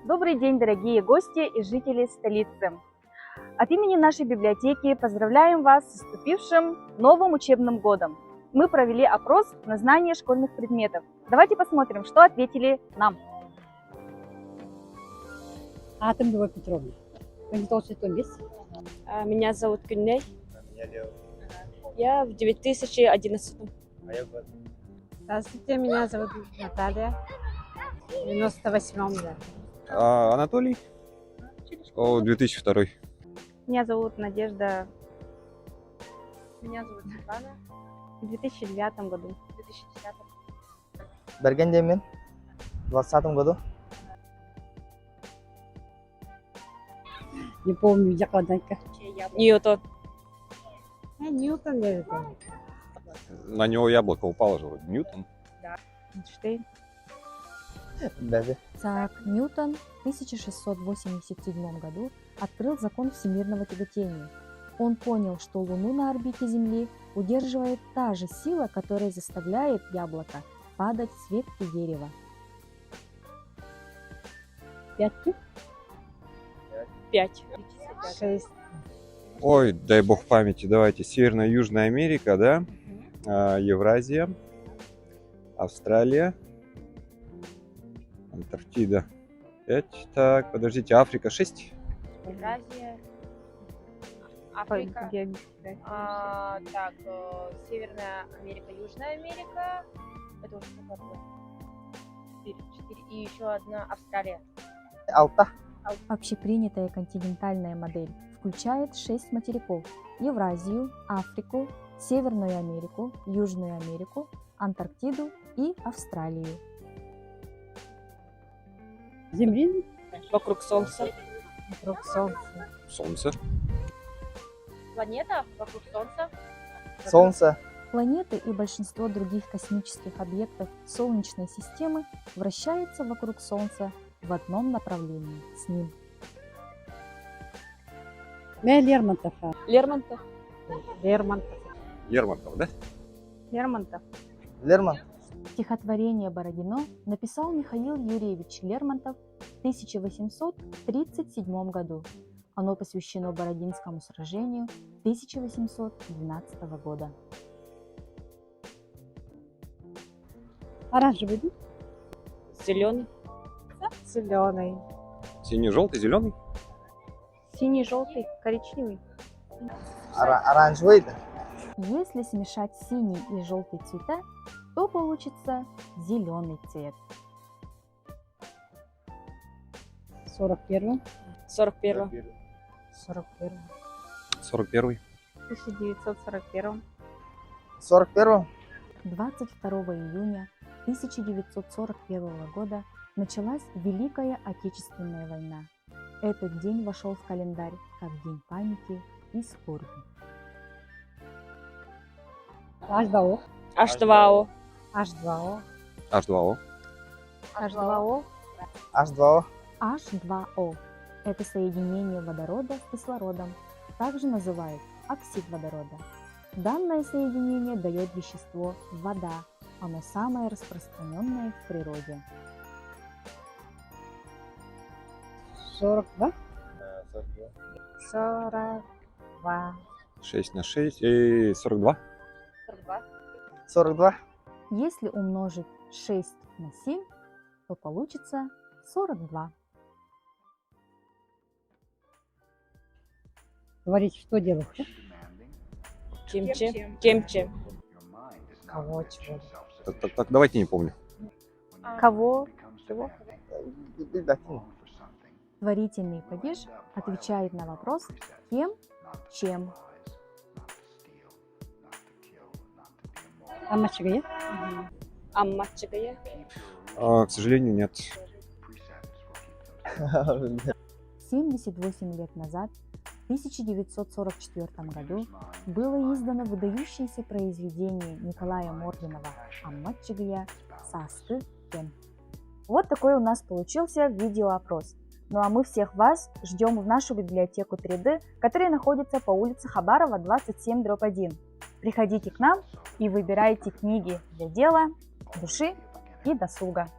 Добрый день, дорогие гости и жители столицы! От имени нашей библиотеки поздравляем вас с наступившим новым учебным годом. Мы провели опрос на знание школьных предметов. Давайте посмотрим, что ответили нам. Атомова Петровна. Меня зовут Гюнней. Меня Лео. Я в 2011. Здравствуйте, меня зовут Наталья. В 98-м, да. Анатолий, 2002. Меня зовут Надежда. Меня зовут Светлана. В 2009 году. В 2009. Берген Демин. В 2020 году. Не помню, Якоданька. Ньютон. Ньютон, наверное. На него яблоко упало же, вроде Ньютон. Эйнштейн. Беби. Исаак Ньютон в 1687 году открыл закон всемирного тяготения. Он понял, что Луну на орбите Земли удерживает та же сила, которая заставляет яблоко падать с ветки дерева. 5, 5. 6. Ой, дай бог памяти, давайте. Северная и Южная Америка, да? Евразия, Австралия, Антарктида. 5. Так, подождите, Африка 6. Евразия. Африка. Так, Северная Америка, Южная Америка. Это уже сколько было? 4. И еще одна Австралия. Алта. Общепринятая континентальная модель включает 6 материков: Евразию, Африку, Северную Америку, Южную Америку, Антарктиду и Австралию. Земли Вокруг Солнца. вокруг Солнца. Солнце. Планета вокруг Солнца. Солнце. Планеты и большинство других космических объектов Солнечной системы вращаются вокруг Солнца в одном направлении с ним. Лермонтов. Лермонтов. Лермонтов. Лермонтов, да? Лермонтов. Лерман. Стихотворение «Бородино» написал Михаил Юрьевич Лермонтов в 1837 году. Оно посвящено Бородинскому сражению 1812 года. Оранжевый, да? Зеленый. Зеленый. Синий-желтый, зеленый. Синий, желтый, коричневый. Оранжевый. Если смешать синий и желтый цвета, то получится зеленый цвет. 41. 41. 41. 41. 1941. 41. 22 июня 1941 года началась Великая Отечественная война. Этот день вошел в календарь как День памяти и скорби. H2O. H2O. H2O. H2O. H2O. H2O. H2O – это соединение водорода с кислородом, также называют оксид водорода. Данное соединение дает вещество вода, оно самое распространенное в природе. 42. 42. 42. 6 на 6 и 42. 42. 42. Если умножить 6 на 7, то получится 42. Говорите, что делать? Кимчи. Кимчи. Кого, чего? Так, давайте не помню. Кого? Чего? Творительный падеж отвечает на вопрос «кем?», «чем?». Амачгая? Аммачигая. К сожалению, нет. 78 лет назад, в 1944 году, было издано выдающееся произведение Николая Мордвинова «Аммачигая Састы Кем». Вот такой у нас получился видеоопрос. Ну а мы всех вас ждем в нашу библиотеку 3D, которая находится по улице Хабарова, 27/1. Приходите к нам и выбирайте книги для дела, души и досуга.